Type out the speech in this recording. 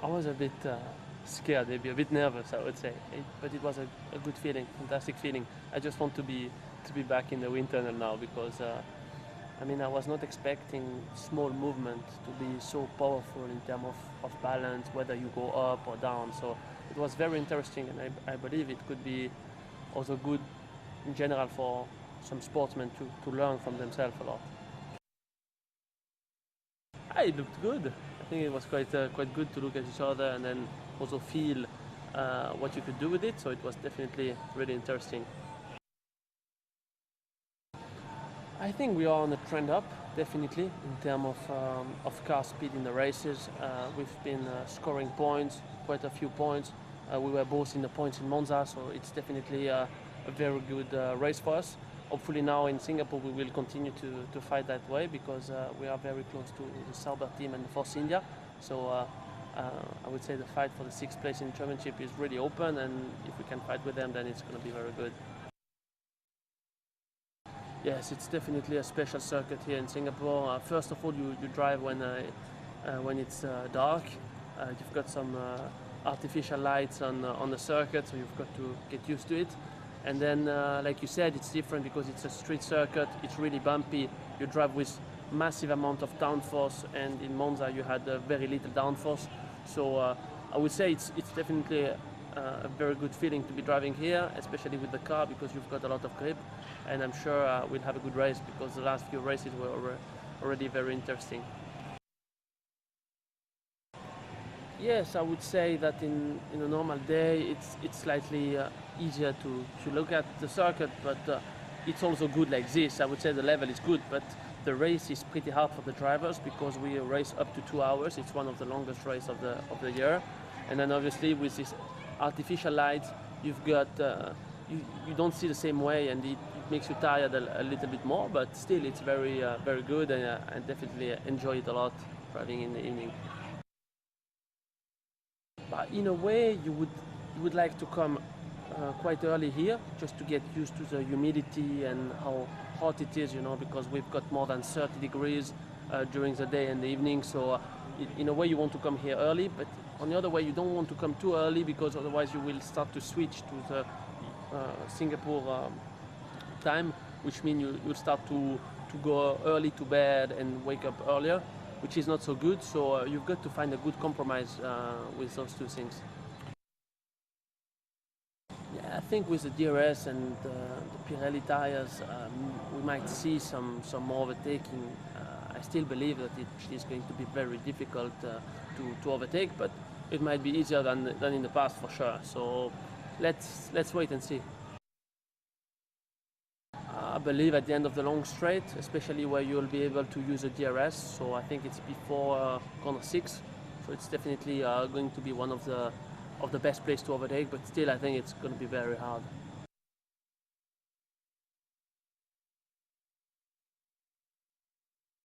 I was a bit scared, maybe a bit nervous, I would say. But it was a good feeling, fantastic feeling. I just want to be back in the wind tunnel now because I mean I was not expecting small movement to be so powerful in terms of balance, whether you go up or down. So it was very interesting, and I believe it could be also good in general for some sportsmen to learn from themselves a lot. It looked good. I think it was quite good to look at each other and then also feel what you could do with it. So it was definitely really interesting. I think we are on a trend up, definitely, in terms of car speed in the races. We've been scoring points, quite a few points. We were both in the points in Monza, so it's definitely a very good race for us. Hopefully now in Singapore we will continue to fight that way because we are very close to the Sauber team and Force India. So I would say the fight for the sixth place in the championship is really open, and if we can fight with them, then it's going to be very good. Yes, it's definitely a special circuit here in Singapore. First of all, you drive when it's dark. You've got some artificial lights on the circuit, so you've got to get used to it. And then, like you said, it's different because it's a street circuit. It's really bumpy. You drive with massive amount of downforce, and in Monza you had very little downforce. So I would say it's definitely a very good feeling to be driving here, especially with the car because you've got a lot of grip. And I'm sure we'll have a good race because the last few races were already very interesting. Yes, I would say that in a normal day it's slightly easier to look at the circuit, but it's also good like this. I would say the level is good, but the race is pretty hard for the drivers because we race up to 2 hours. It's one of the longest races of the year, and then obviously with this artificial lights, you've got you don't see the same way, and it makes you tired a little bit more. But still, it's very good, and I definitely enjoy it a lot driving in the evening. But in a way, you would like to come quite early here just to get used to the humidity and how hot it is, because we've got more than 30 degrees during the day and the evening. So in a way, you want to come here early, but on the other way, you don't want to come too early because otherwise you will start to switch to the Singapore time, which means you'll start to go early to bed and wake up earlier, which is not so good. So you've got to find a good compromise with those two things. Yeah, I think with the DRS and the Pirelli tires, we might see some more overtaking. I still believe that it is going to be very difficult to overtake, but it might be easier than in the past for sure. So let's wait and see. I believe at the end of the long straight, especially where you'll be able to use a DRS. So I think it's before corner 6. So it's definitely going to be one of the best places to overtake. But still, I think it's going to be very hard.